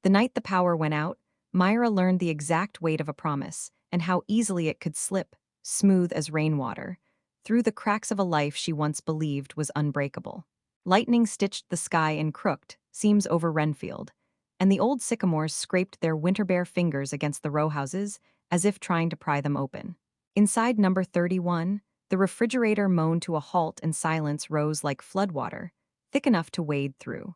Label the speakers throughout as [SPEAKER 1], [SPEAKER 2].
[SPEAKER 1] The night the power went out, Myra learned the exact weight of a promise and how easily it could slip, smooth as rainwater, through the cracks of a life she once believed was unbreakable. Lightning stitched the sky in crooked seams over Wrenfield, and the old sycamores scraped their winter-bare fingers against the row houses as if trying to pry them open. Inside number 31, the refrigerator moaned to a halt and silence rose like floodwater, thick enough to wade through.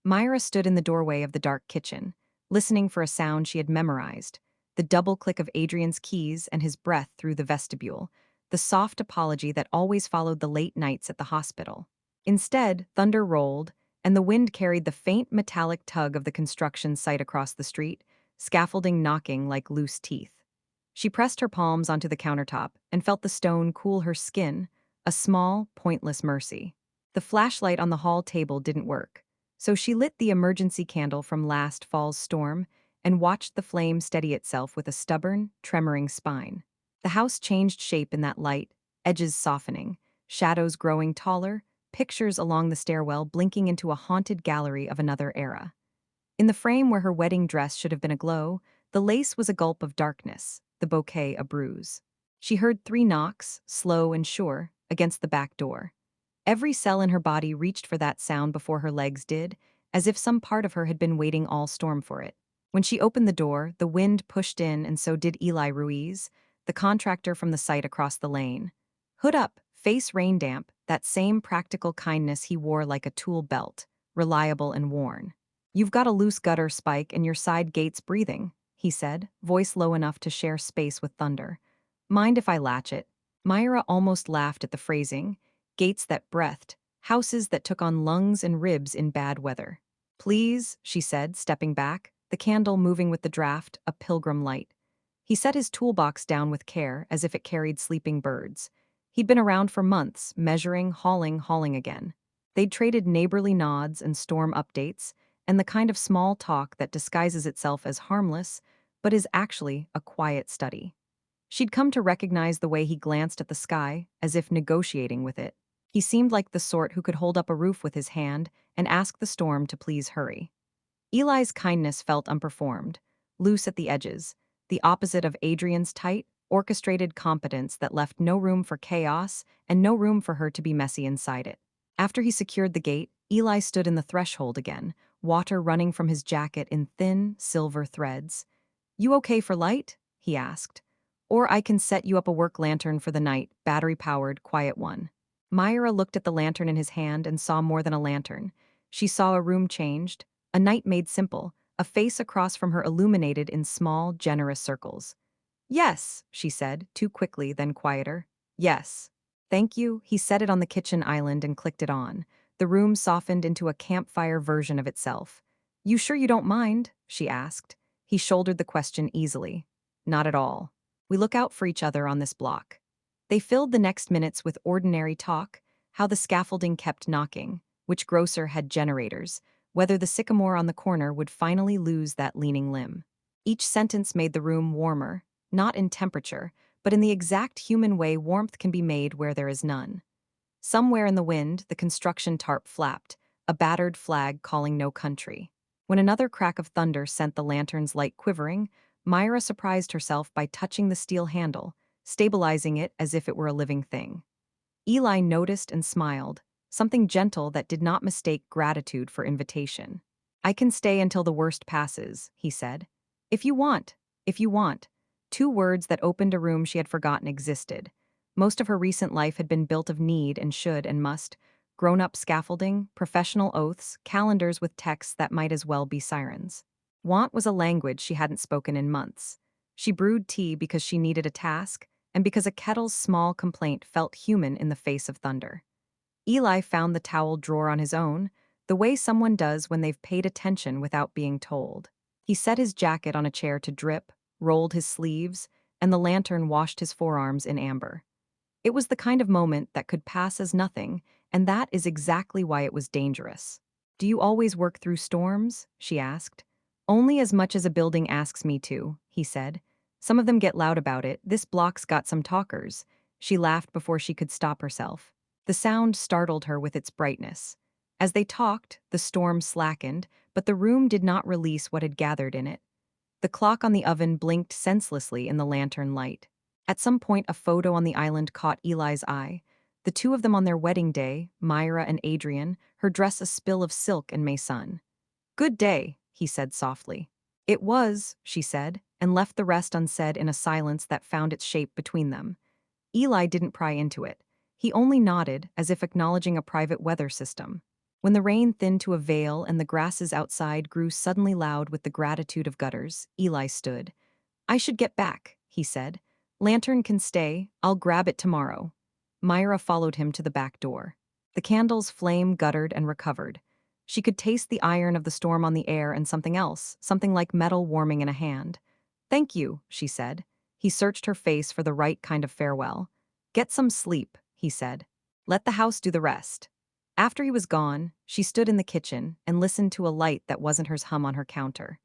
[SPEAKER 1] Myra stood in the doorway of the dark kitchen, listening for a sound she had memorized, the double click of Adrian's keys and his breath through the vestibule, the soft apology that always followed the late nights at the hospital. Instead, thunder rolled, and the wind carried the faint metallic tug of the construction site across the street, scaffolding knocking like loose teeth. She pressed her palms onto the countertop and felt the stone cool her skin, a small, pointless mercy. The flashlight on the hall table didn't work, so she lit the emergency candle from last fall's storm and watched the flame steady itself with a stubborn, tremoring spine. The house changed shape in that light, edges softening, shadows growing taller, pictures along the stairwell blinking into a haunted gallery of another era. In the frame where her wedding dress should have been aglow, the lace was a gulp of darkness, the bouquet a bruise. She heard 3 knocks, slow and sure, against the back door. Every cell in her body reached for that sound before her legs did, as if some part of her had been waiting all storm for it. When she opened the door, the wind pushed in and so did Eli Ruiz, the contractor from the site across the lane. Hood up, face rain damp, that same practical kindness he wore like a tool belt, reliable and worn. "You've got a loose gutter spike and your side gate's breathing," he said, voice low enough to share space with thunder. "Mind if I latch it?" Myra almost laughed at the phrasing. Gates that breathed, houses that took on lungs and ribs in bad weather. "Please," she said, stepping back, the candle moving with the draft, a pilgrim light. He set his toolbox down with care, as if it carried sleeping birds. He'd been around for months, measuring, hauling again. They'd traded neighborly nods and storm updates, and the kind of small talk that disguises itself as harmless, but is actually a quiet study. She'd come to recognize the way he glanced at the sky, as if negotiating with it. He seemed like the sort who could hold up a roof with his hand and ask the storm to please hurry. Eli's kindness felt unperformed, loose at the edges, the opposite of Adrian's tight, orchestrated competence that left no room for chaos and no room for her to be messy inside it. After he secured the gate, Eli stood in the threshold again, water running from his jacket in thin, silver threads. "You okay for light?" he asked. "Or I can set you up a work lantern for the night, battery-powered, quiet one." Myra looked at the lantern in his hand and saw more than a lantern. She saw a room changed, a night made simple, a face across from her illuminated in small, generous circles. "Yes," she said, too quickly, then quieter. "Yes." "Thank you." He set it on the kitchen island and clicked it on. The room softened into a campfire version of itself. "You sure you don't mind?" she asked. He shouldered the question easily. "Not at all. We look out for each other on this block." They filled the next minutes with ordinary talk, how the scaffolding kept knocking, which grocer had generators, whether the sycamore on the corner would finally lose that leaning limb. Each sentence made the room warmer, not in temperature, but in the exact human way warmth can be made where there is none. Somewhere in the wind, the construction tarp flapped, a battered flag calling no country. When another crack of thunder sent the lantern's light quivering, Myra surprised herself by touching the steel handle, stabilizing it as if it were a living thing. Eli noticed and smiled, something gentle that did not mistake gratitude for invitation. "I can stay until the worst passes," he said. "If you want, if you want." 2 words that opened a room she had forgotten existed. Most of her recent life had been built of need and should and must, grown-up scaffolding, professional oaths, calendars with texts that might as well be sirens. Want was a language she hadn't spoken in months. She brewed tea because she needed a task, and because a kettle's small complaint felt human in the face of thunder. Eli found the towel drawer on his own, the way someone does when they've paid attention without being told. He set his jacket on a chair to drip, rolled his sleeves, and the lantern washed his forearms in amber. It was the kind of moment that could pass as nothing, and that is exactly why it was dangerous. "Do you always work through storms?" she asked. "Only as much as a building asks me to," he said. "Some of them get loud about it. This block's got some talkers." She laughed before she could stop herself. The sound startled her with its brightness. As they talked, the storm slackened, but the room did not release what had gathered in it. The clock on the oven blinked senselessly in the lantern light. At some point, a photo on the island caught Eli's eye. The two of them on their wedding day, Myra and Adrian, her dress a spill of silk and May sun. "Good day," he said softly. "It was," she said, and left the rest unsaid in a silence that found its shape between them. Eli didn't pry into it. He only nodded, as if acknowledging a private weather system. When the rain thinned to a veil and the grasses outside grew suddenly loud with the gratitude of gutters, Eli stood. "I should get back," he said. "Lantern can stay. I'll grab it tomorrow." Myra followed him to the back door. The candle's flame guttered and recovered. She could taste the iron of the storm on the air and something else, something like metal warming in a hand. "Thank you," she said. He searched her face for the right kind of farewell. "Get some sleep," he said. "Let the house do the rest." After he was gone, she stood in the kitchen and listened to a light that wasn't hers hum on her counter.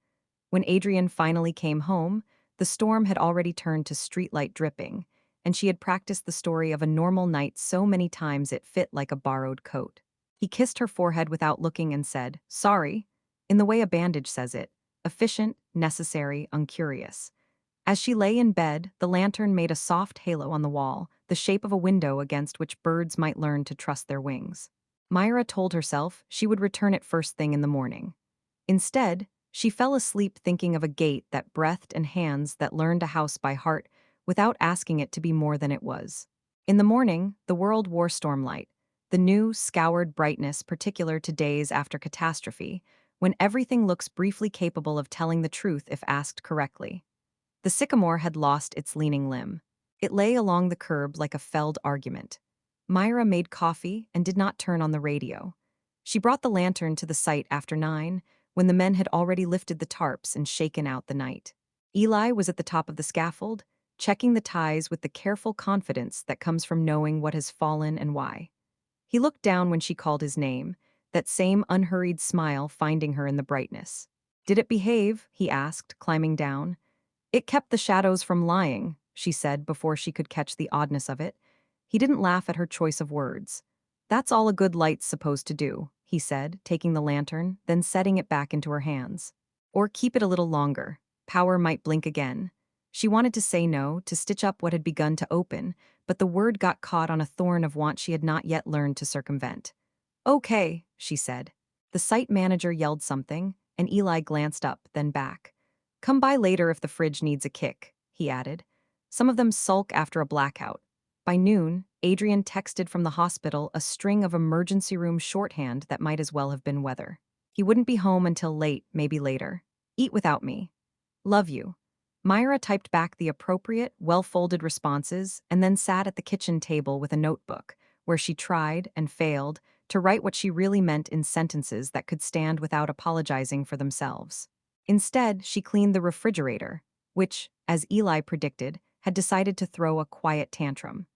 [SPEAKER 1] When Adrian finally came home, the storm had already turned to streetlight dripping, and she had practiced the story of a normal night so many times it fit like a borrowed coat. He kissed her forehead without looking and said, "Sorry," in the way a bandage says it, efficient, necessary, uncurious. As she lay in bed, the lantern made a soft halo on the wall, the shape of a window against which birds might learn to trust their wings. Myra told herself she would return it first thing in the morning. Instead, she fell asleep thinking of a gate that breathed and hands that learned a house by heart without asking it to be more than it was. In the morning, the world wore stormlight, the new, scoured brightness particular to days after catastrophe, when everything looks briefly capable of telling the truth if asked correctly. The sycamore had lost its leaning limb. It lay along the curb like a felled argument. Myra made coffee and did not turn on the radio. She brought the lantern to the site after 9, when the men had already lifted the tarps and shaken out the night. Eli was at the top of the scaffold, checking the ties with the careful confidence that comes from knowing what has fallen and why. He looked down when she called his name, that same unhurried smile finding her in the brightness. "Did it behave?" he asked, climbing down. "It kept the shadows from lying," she said before she could catch the oddness of it. He didn't laugh at her choice of words. "That's all a good light's supposed to do," he said, taking the lantern, then setting it back into her hands. "Or keep it a little longer. Power might blink again." She wanted to say no, to stitch up what had begun to open, but the word got caught on a thorn of want she had not yet learned to circumvent. "Okay," she said. The site manager yelled something, and Eli glanced up, then back. "Come by later if the fridge needs a kick," he added. "Some of them sulk after a blackout." By noon, Adrian texted from the hospital a string of emergency room shorthand that might as well have been weather. He wouldn't be home until late, maybe later. "Eat without me. Love you." Myra typed back the appropriate, well-folded responses and then sat at the kitchen table with a notebook, where she tried, and failed, to write what she really meant in sentences that could stand without apologizing for themselves. Instead, she cleaned the refrigerator, which, as Eli predicted, had decided to throw a quiet tantrum.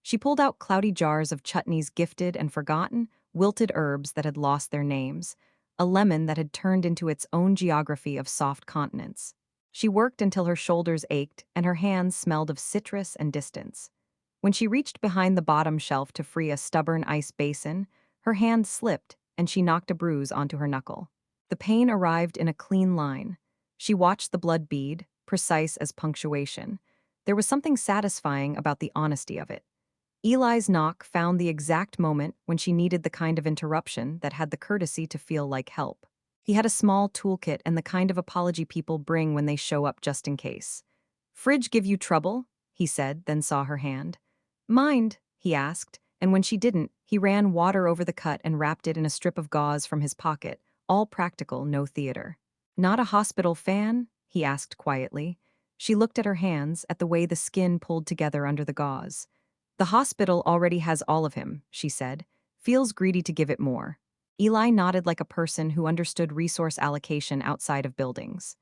[SPEAKER 1] She pulled out cloudy jars of chutneys gifted and forgotten, wilted herbs that had lost their names, a lemon that had turned into its own geography of soft continents. She worked until her shoulders ached and her hands smelled of citrus and distance. When she reached behind the bottom shelf to free a stubborn ice basin, her hand slipped and she knocked a bruise onto her knuckle. The pain arrived in a clean line. She watched the blood bead, precise as punctuation. There was something satisfying about the honesty of it. Eli's knock found the exact moment when she needed the kind of interruption that had the courtesy to feel like help. He had a small toolkit and the kind of apology people bring when they show up just in case. "Fridge give you trouble?" he said, then saw her hand. "Mind?" he asked, and when she didn't, he ran water over the cut and wrapped it in a strip of gauze from his pocket, all practical, no theater. "Not a hospital fan?" he asked quietly. She looked at her hands, at the way the skin pulled together under the gauze. "The hospital already has all of him," she said. "Feels greedy to give it more." Eli nodded like a person who understood resource allocation outside of buildings.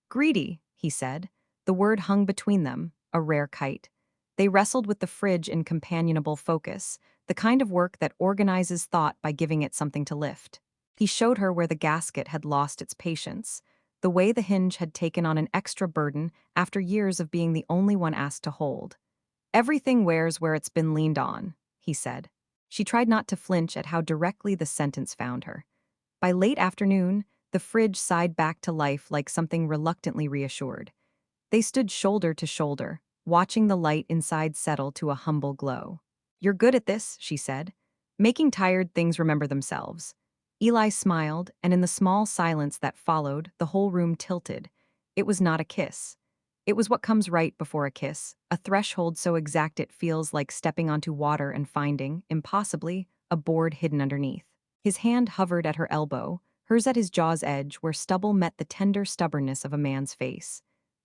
[SPEAKER 1] "Greedy," he said. The word hung between them, a rare kite. They wrestled with the fridge in companionable focus, the kind of work that organizes thought by giving it something to lift. He showed her where the gasket had lost its patience, the way the hinge had taken on an extra burden after years of being the only one asked to hold. "Everything wears where it's been leaned on," he said. She tried not to flinch at how directly the sentence found her. By late afternoon, The fridge sighed back to life like something reluctantly reassured. They stood shoulder to shoulder, watching the light inside settle to a humble glow. "You're good at this," she said. "Making tired things remember themselves." Eli smiled, and in the small silence that followed, the whole room tilted. It was not a kiss. It was what comes right before a kiss, a threshold so exact it feels like stepping onto water and finding, impossibly, a board hidden underneath. His hand hovered at her elbow, hers at his jaw's edge where stubble met the tender stubbornness of a man's face.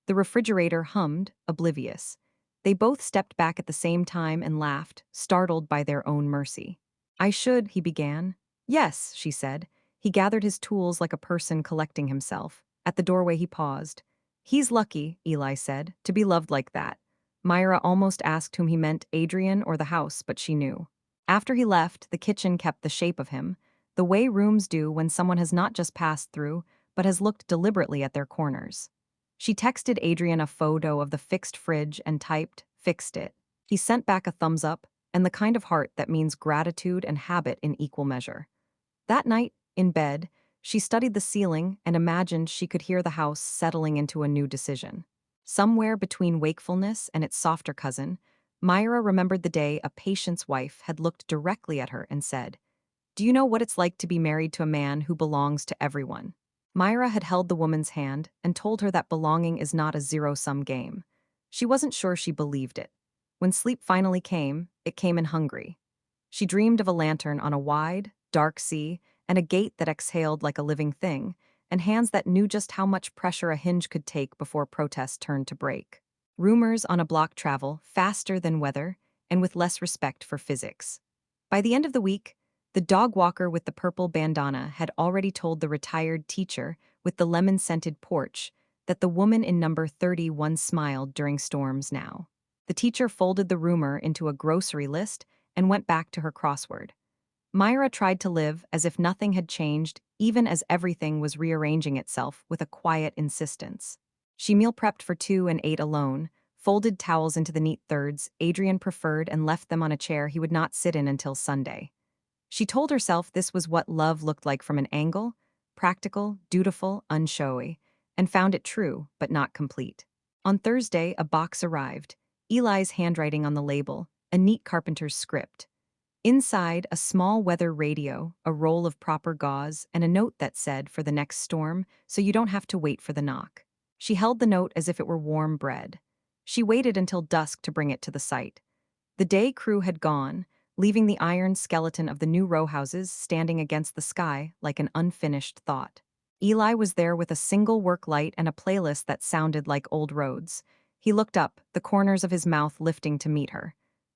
[SPEAKER 1] The refrigerator hummed, oblivious. They both stepped back at the same time and laughed, startled by their own mercy. "I should," he began. "Yes," she said. He gathered his tools like a person collecting himself. At the doorway he paused. "He's lucky," Eli said, "to be loved like that." Myra almost asked whom he meant, Adrian or the house, but she knew. After he left, the kitchen kept the shape of him, the way rooms do when someone has not just passed through, but has looked deliberately at their corners. She texted Adrian a photo of the fixed fridge and typed, "Fixed it." He sent back a thumbs up, and the kind of heart that means gratitude and habit in equal measure. That night, in bed, she studied the ceiling and imagined she could hear the house settling into a new decision. Somewhere between wakefulness and its softer cousin, Myra remembered the day a patient's wife had looked directly at her and said, "Do you know what it's like to be married to a man who belongs to everyone?" Myra had held the woman's hand and told her that belonging is not a zero-sum game. She wasn't sure she believed it. When sleep finally came, it came in hungry. She dreamed of a lantern on a wide, dark sea, and a gate that exhaled like a living thing, and hands that knew just how much pressure a hinge could take before protest turned to break. Rumors on a block travel faster than weather and with less respect for physics. By the end of the week, the dog walker with the purple bandana had already told the retired teacher with the lemon-scented porch that the woman in number 30 once smiled during storms now. The teacher folded the rumor into a grocery list and went back to her crossword. Myra tried to live as if nothing had changed, even as everything was rearranging itself with a quiet insistence. She meal prepped for two and ate alone, folded towels into the neat thirds Adrian preferred and left them on a chair he would not sit in until Sunday. She told herself this was what love looked like from an angle, practical, dutiful, unshowy, and found it true, but not complete. On Thursday, a box arrived, Eli's handwriting on the label, a neat carpenter's script. Inside, a small weather radio, a roll of proper gauze, and a note that said, "For the next storm, so you don't have to wait for the knock." She held the note as if it were warm bread. She waited until dusk to bring it to the site. The day crew had gone, leaving the iron skeleton of the new row houses standing against the sky like an unfinished thought. Eli was there with a single work light and a playlist that sounded like old roads. He looked up, the corners of his mouth lifting to meet her.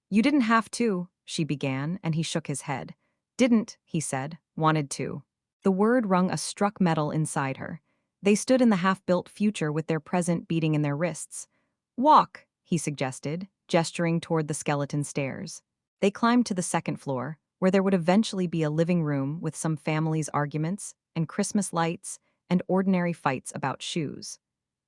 [SPEAKER 1] "You didn't have to," she began, and he shook his head. "Didn't," he said, "wanted to." The word rung a struck metal inside her. They stood in the half-built future with their present beating in their wrists. "Walk," he suggested, gesturing toward the skeleton stairs. They climbed to the second floor, where there would eventually be a living room with some family's arguments, and Christmas lights, and ordinary fights about shoes.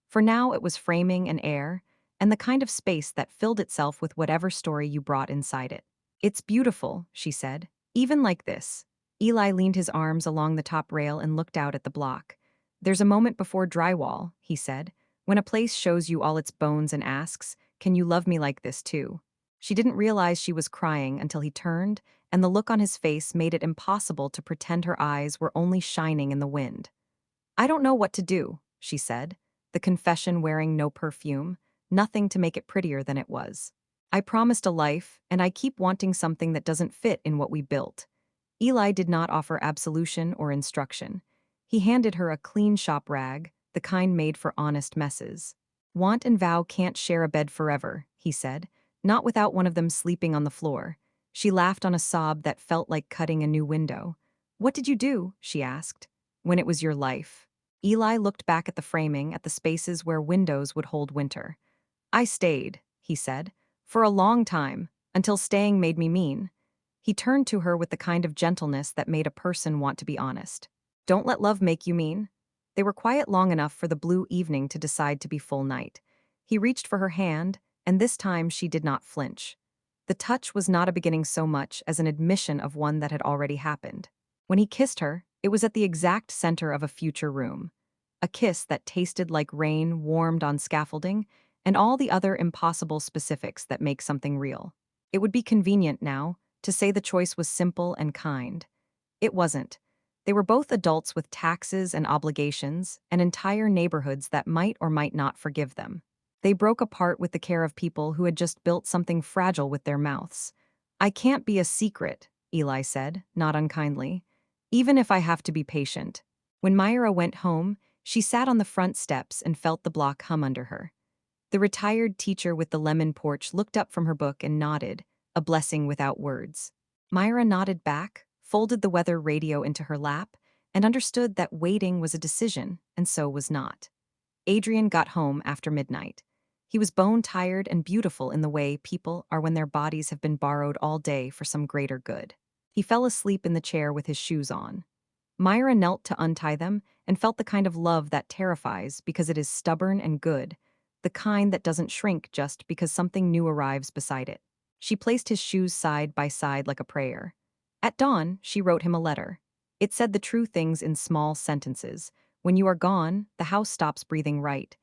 [SPEAKER 1] For now it was framing and air, and the kind of space that filled itself with whatever story you brought inside it. "It's beautiful," she said, "even like this." Eli leaned his arms along the top rail and looked out at the block. "There's a moment before drywall," he said, "when a place shows you all its bones and asks, 'Can you love me like this too?'" She didn't realize she was crying until he turned, and the look on his face made it impossible to pretend her eyes were only shining in the wind. "I don't know what to do," she said, the confession wearing no perfume, nothing to make it prettier than it was. "I promised a life, and I keep wanting something that doesn't fit in what we built." Eli did not offer absolution or instruction. He handed her a clean shop rag, the kind made for honest messes. "Want and Vow can't share a bed forever," he said, "not without one of them sleeping on the floor." She laughed on a sob that felt like cutting a new window. "What did you do?" she asked. "When it was your life." Eli looked back at the framing, at the spaces where windows would hold winter. "I stayed," he said, "for a long time, until staying made me mean." He turned to her with the kind of gentleness that made a person want to be honest. "Don't let love make you mean." They were quiet long enough for the blue evening to decide to be full night. He reached for her hand, and this time she did not flinch. The touch was not a beginning so much as an admission of one that had already happened. When he kissed her, It was at the exact center of a future room. A kiss that tasted like rain warmed on scaffolding, and all the other impossible specifics that make something real. It would be convenient now to say the choice was simple and kind. It wasn't. They were both adults with taxes and obligations, and entire neighborhoods that might or might not forgive them. They broke apart with the care of people who had just built something fragile with their mouths. I can't be a secret, Eli said, not unkindly, even if I have to be patient. When Myra went home, she sat on the front steps and felt the block hum under her. The retired teacher with the lemon porch looked up from her book and nodded, a blessing without words. Myra nodded back, folded the weather radio into her lap, and understood that waiting was a decision, and so was not. Adrian got home after midnight. He was bone-tired and beautiful in the way people are when their bodies have been borrowed all day for some greater good. He fell asleep in the chair with his shoes on. Myra knelt to untie them and felt the kind of love that terrifies because it is stubborn and good, the kind that doesn't shrink just because something new arrives beside it. She placed his shoes side by side like a prayer. At dawn, she wrote him a letter. It said the true things in small sentences. When you are gone, the house stops breathing right.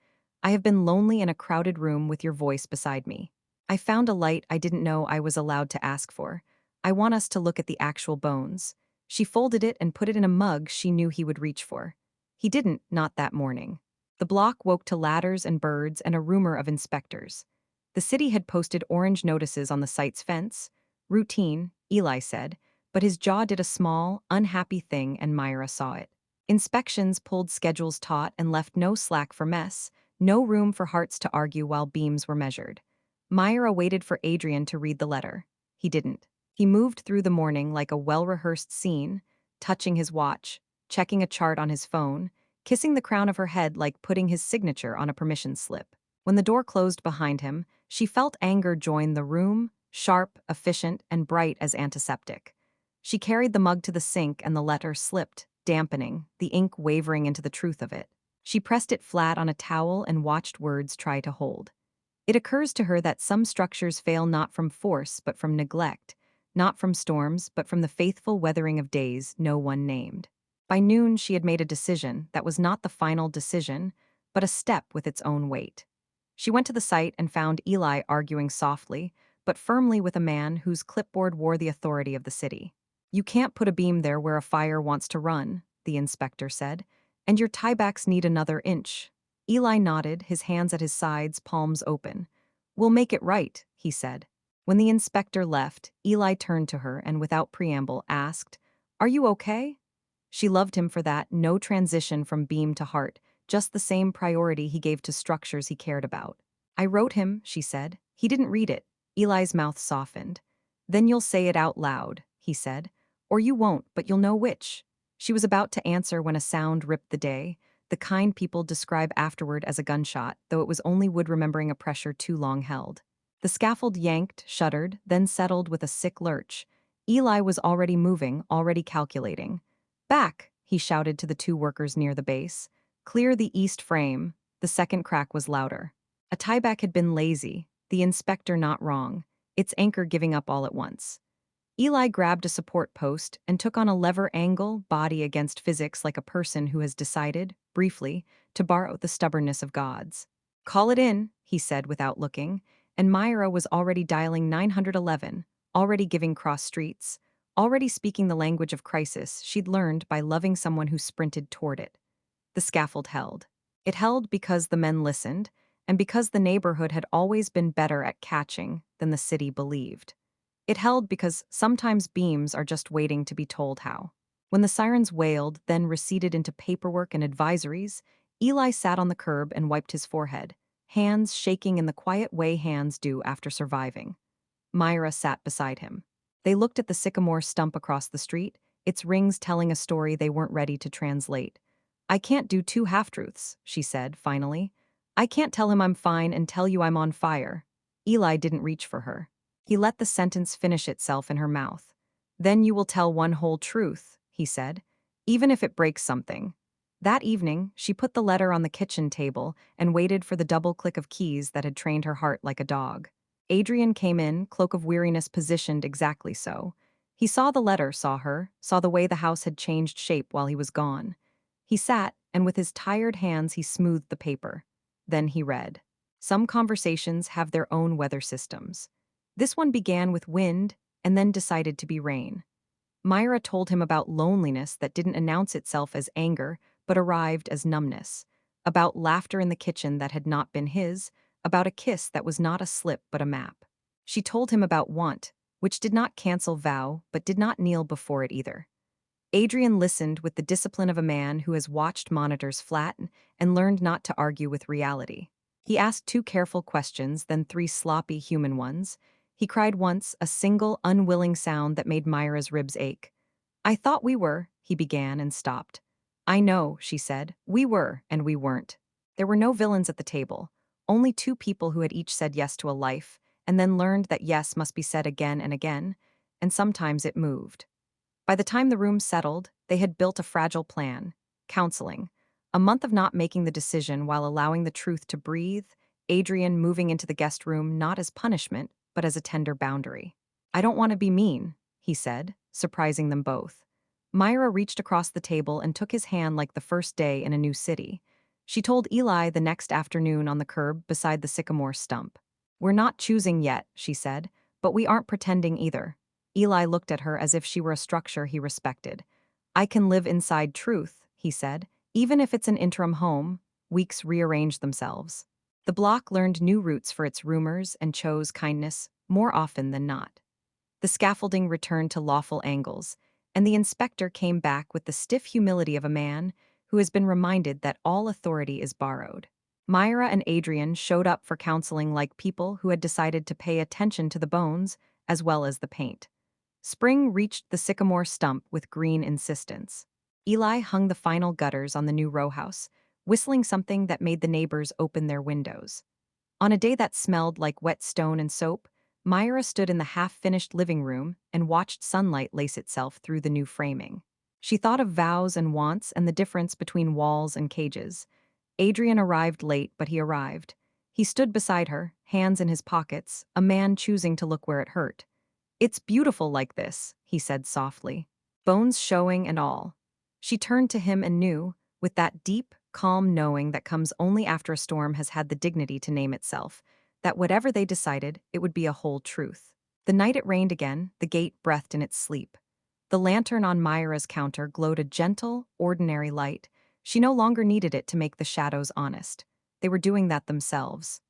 [SPEAKER 1] I have been lonely in a crowded room with your voice beside me. I found a light I didn't know I was allowed to ask for. I want us to look at the actual bones. She folded it and put it in a mug she knew he would reach for. He didn't, not that morning. The block woke to ladders and birds and a rumor of inspectors. The city had posted orange notices on the site's fence. Routine, Eli said, but his jaw did a small, unhappy thing and Myra saw it. Inspections pulled schedules taut and left no slack for mess, no room for hearts to argue while beams were measured. Myra waited for Adrian to read the letter. He didn't. He moved through the morning like a well-rehearsed scene, touching his watch, checking a chart on his phone, kissing the crown of her head like putting his signature on a permission slip. When the door closed behind him, she felt anger join the room, sharp, efficient, and bright as antiseptic. She carried the mug to the sink and the letter slipped, dampening, the ink wavering into the truth of it. She pressed it flat on a towel and watched words try to hold. It occurs to her that some structures fail not from force but from neglect, not from storms but from the faithful weathering of days no one named. By noon she had made a decision that was not the final decision, but a step with its own weight. She went to the site and found Eli arguing softly, but firmly with a man whose clipboard wore the authority of the city. You can't put a beam there where a fire wants to run, the inspector said, and your tiebacks need another inch. Eli nodded, his hands at his sides, palms open. We'll make it right, he said. When the inspector left, Eli turned to her and without preamble asked, Are you okay? She loved him for that, no transition from beam to heart, just the same priority he gave to structures he cared about. I wrote him, she said. He didn't read it. Eli's mouth softened. Then you'll say it out loud, he said. Or you won't, but you'll know which. She was about to answer when a sound ripped the day, the kind people describe afterward as a gunshot, though it was only wood remembering a pressure too long held. The scaffold yanked, shuddered, then settled with a sick lurch. Eli was already moving, already calculating. Back, he shouted to the two workers near the base. Clear the east frame. The second crack was louder. A tieback had been lazy, the inspector not wrong, its anchor giving up all at once. Eli grabbed a support post and took on a lever angle, body against physics like a person who has decided, briefly, to borrow the stubbornness of gods. Call it in, he said without looking, and Myra was already dialing 911, already giving cross streets, already speaking the language of crisis she'd learned by loving someone who sprinted toward it. The scaffold held. It held because the men listened, and because the neighborhood had always been better at catching than the city believed. It held because sometimes beams are just waiting to be told how. When the sirens wailed, then receded into paperwork and advisories, Eli sat on the curb and wiped his forehead, hands shaking in the quiet way hands do after surviving. Myra sat beside him. They looked at the sycamore stump across the street, its rings telling a story they weren't ready to translate. I can't do two half-truths, she said, finally. I can't tell him I'm fine and tell you I'm on fire. Eli didn't reach for her. He let the sentence finish itself in her mouth. Then you will tell one whole truth, he said, even if it breaks something. That evening, she put the letter on the kitchen table and waited for the double click of keys that had trained her heart like a dog. Adrian came in, cloak of weariness positioned exactly so. He saw the letter, saw her, saw the way the house had changed shape while he was gone. He sat, and with his tired hands he smoothed the paper. Then he read. Some conversations have their own weather systems. This one began with wind and then decided to be rain. Myra told him about loneliness that didn't announce itself as anger, but arrived as numbness, about laughter in the kitchen that had not been his, about a kiss that was not a slip but a map. She told him about want, which did not cancel vow but did not kneel before it either. Adrian listened with the discipline of a man who has watched monitors flatten and learned not to argue with reality. He asked two careful questions, then three sloppy human ones. He cried once, a single, unwilling sound that made Myra's ribs ache. I thought we were, he began and stopped. I know, she said. We were, and we weren't. There were no villains at the table, only two people who had each said yes to a life, and then learned that yes must be said again and again, and sometimes it moved. By the time the room settled, they had built a fragile plan, counseling. A month of not making the decision while allowing the truth to breathe, Adrian moving into the guest room not as punishment, but as a tender boundary. I don't want to be mean, he said, surprising them both. Myra reached across the table and took his hand like the first day in a new city. She told Eli the next afternoon on the curb beside the sycamore stump. We're not choosing yet, she said, but we aren't pretending either. Eli looked at her as if she were a structure he respected. I can live inside truth, he said, even if it's an interim home. Weeks rearranged themselves. The block learned new routes for its rumors and chose kindness more often than not. The scaffolding returned to lawful angles, and the inspector came back with the stiff humility of a man who has been reminded that all authority is borrowed. Myra and Adrian showed up for counseling like people who had decided to pay attention to the bones as well as the paint. Spring reached the sycamore stump with green insistence. Eli hung the final gutters on the new row house, whistling something that made the neighbors open their windows. On a day that smelled like wet stone and soap, Myra stood in the half-finished living room and watched sunlight lace itself through the new framing. She thought of vows and wants and the difference between walls and cages. Adrian arrived late, but he arrived. He stood beside her, hands in his pockets, a man choosing to look where it hurt. It's beautiful like this, he said softly, bones showing and all. She turned to him and knew, with that deep, calm knowing that comes only after a storm has had the dignity to name itself, that whatever they decided, it would be a whole truth. The night it rained again, the gate breathed in its sleep. The lantern on Myra's counter glowed a gentle, ordinary light. She no longer needed it to make the shadows honest. They were doing that themselves.